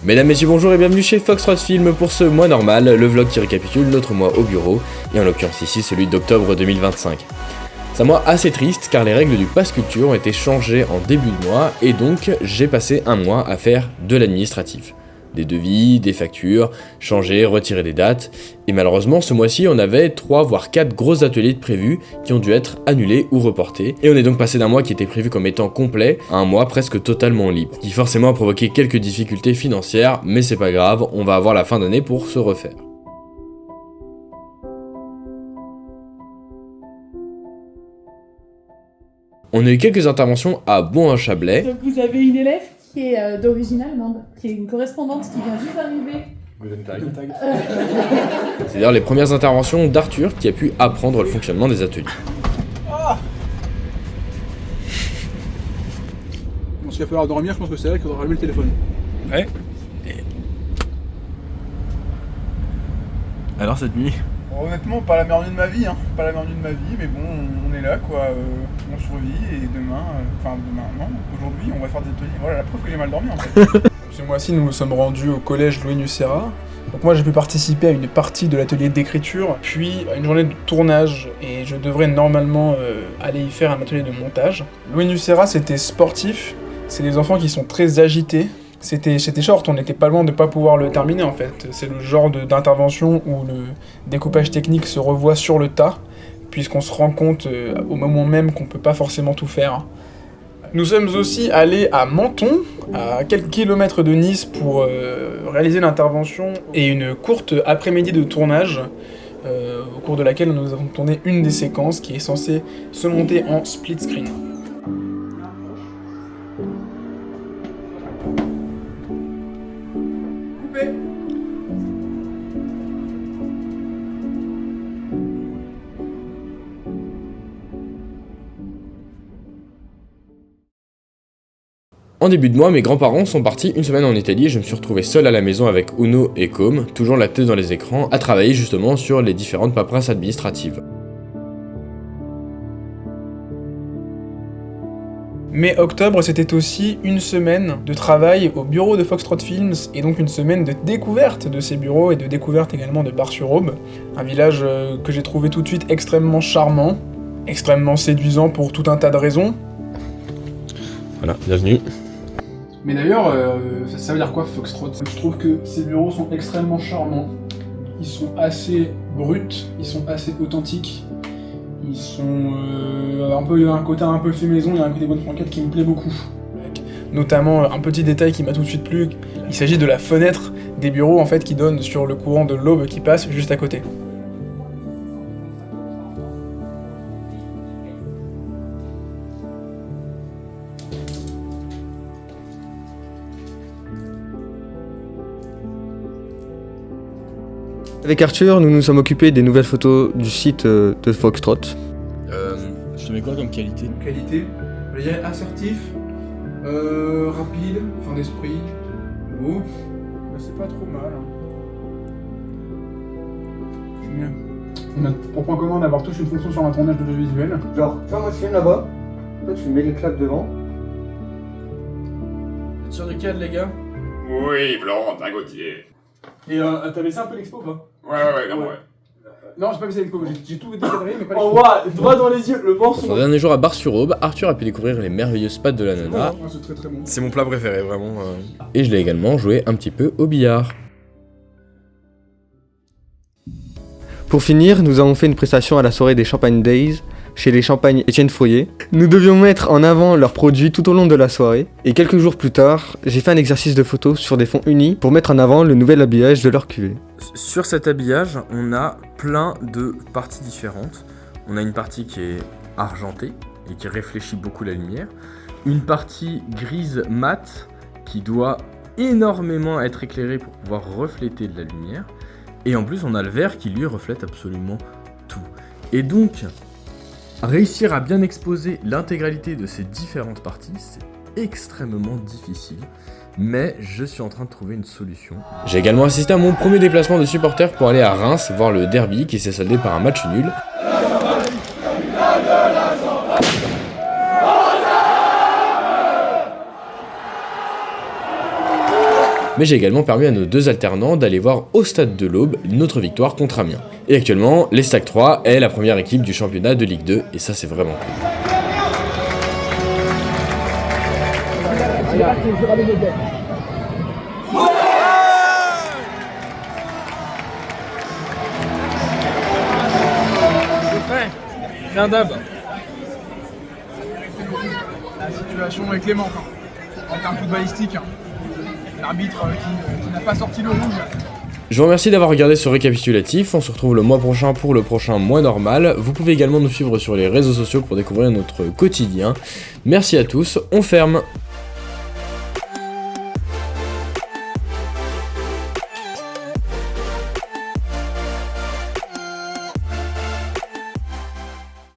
Mesdames, messieurs, bonjour et bienvenue chez Foxtrot Film pour ce mois normal, le vlog qui récapitule notre mois au bureau, et en l'occurrence ici celui d'octobre 2025. C'est un mois assez triste car les règles du pass culture ont été changées en début de mois, et donc j'ai passé un mois à faire de l'administratif. Des devis, des factures, changer, retirer des dates, et malheureusement ce mois-ci on avait 3 voire 4 gros ateliers de prévus qui ont dû être annulés ou reportés, et on est donc passé d'un mois qui était prévu comme étant complet à un mois presque totalement libre, qui forcément a provoqué quelques difficultés financières, mais c'est pas grave, on va avoir la fin d'année pour se refaire. On a eu quelques interventions à Bon-un-Chablais. Donc vous avez une élève qui est d'origine allemande, qui est une correspondante qui vient juste d'arriver. C'est d'ailleurs les premières interventions d'Arthur qui a pu apprendre le fonctionnement des ateliers. Bon, s'il va falloir dormir, je pense que c'est là qu'il faudra rallumer le téléphone. Ouais. Alors cette nuit? Bon, honnêtement, pas la meilleure nuit de ma vie, pas la meilleure nuit de ma vie, mais bon, on est là, quoi, on survit, et demain, aujourd'hui, on va faire des ateliers. Voilà la preuve que j'ai mal dormi, en fait. Ce mois-ci, nous nous sommes rendus au collège Louis Nucera. Donc moi, j'ai pu participer à une partie de l'atelier d'écriture, puis à une journée de tournage, et je devrais normalement aller y faire un atelier de montage. Louis Nucera, c'était sportif, c'est des enfants qui sont très agités. C'était short, on n'était pas loin de pas pouvoir le terminer en fait. C'est le genre d'intervention où le découpage technique se revoit sur le tas, puisqu'on se rend compte au moment même qu'on peut pas forcément tout faire. Nous sommes aussi allés à Menton, à quelques kilomètres de Nice, pour réaliser l'intervention et une courte après-midi de tournage, au cours de laquelle nous avons tourné une des séquences qui est censée se monter en split screen. En début de mois, mes grands-parents sont partis une semaine en Italie et je me suis retrouvé seul à la maison avec Uno et Com, toujours la tête dans les écrans, à travailler justement sur les différentes paperasses administratives. Mais octobre, c'était aussi une semaine de travail au bureau de Foxtrot Films, et donc une semaine de découverte de ces bureaux et de découverte également de Bar-sur-Aube, un village que j'ai trouvé tout de suite extrêmement charmant, extrêmement séduisant pour tout un tas de raisons. Voilà, bienvenue. Mais d'ailleurs, ça veut dire quoi Foxtrot? Je trouve que ces bureaux sont extrêmement charmants, ils sont assez bruts, ils sont assez authentiques. Ils sont il y a un côté un peu fait maison, il y a un côté bonne franquette qui me plaît beaucoup. Notamment un petit détail qui m'a tout de suite plu, il s'agit de la fenêtre des bureaux en fait qui donne sur le courant de l'Aube qui passe juste à côté. Avec Arthur, nous nous sommes occupés des nouvelles photos du site de Foxtrot. Je te mets quoi comme qualité? Qualité, je dirais assertif, rapide, fin d'esprit, beau, c'est pas trop mal. C'est mieux. On a pour point commun d'avoir tous une fonction sur un tournage d'audiovisuel. Genre, tu vois, moi je filme là-bas, toi tu mets les claques devant. Vous êtes sûr du cadre, les gars? Oui, Florent, d'un Gauthier. Et t'as baissé un peu l'expo, pas? Ouais, non, ouais. Non, j'ai pas baissé l'expo, j'ai tout décadré, mais pas On l'expo. voit droit dans les yeux, le mensonge. Son dernier jour à Bar-sur-Aube, Arthur a pu découvrir les merveilleux spots de la nana. Ouais, c'est très très bon. C'est mon plat préféré, vraiment. Et je l'ai également joué un petit peu au billard. Pour finir, nous avons fait une prestation à la soirée des Champagne Days chez les Champagnes Étienne Foyer. Nous devions mettre en avant leurs produits tout au long de la soirée. Et quelques jours plus tard, j'ai fait un exercice de photo sur des fonds unis pour mettre en avant le nouvel habillage de leur cuvée. Sur cet habillage, on a plein de parties différentes. On a une partie qui est argentée et qui réfléchit beaucoup la lumière. Une partie grise mat qui doit énormément être éclairée pour pouvoir refléter de la lumière. Et en plus, on a le vert qui lui reflète absolument tout. Et donc, réussir à bien exposer l'intégralité de ces différentes parties, c'est extrêmement difficile. Mais je suis en train de trouver une solution. J'ai également assisté à mon premier déplacement de supporter pour aller à Reims voir le derby qui s'est soldé par un match nul. mais j'ai également permis à nos 2 alternants d'aller voir au stade de l'Aube notre victoire contre Amiens. Et actuellement, les Stag 3 est la première équipe du championnat de Ligue 2, et ça c'est vraiment cool. C'est un dab. La situation est clémente. Avec un coup de balistique. L'arbitre qui n'a pas sorti le rouge. Je vous remercie d'avoir regardé ce récapitulatif, on se retrouve le mois prochain pour le prochain mois normal. Vous pouvez également nous suivre sur les réseaux sociaux pour découvrir notre quotidien. Merci à tous, on ferme.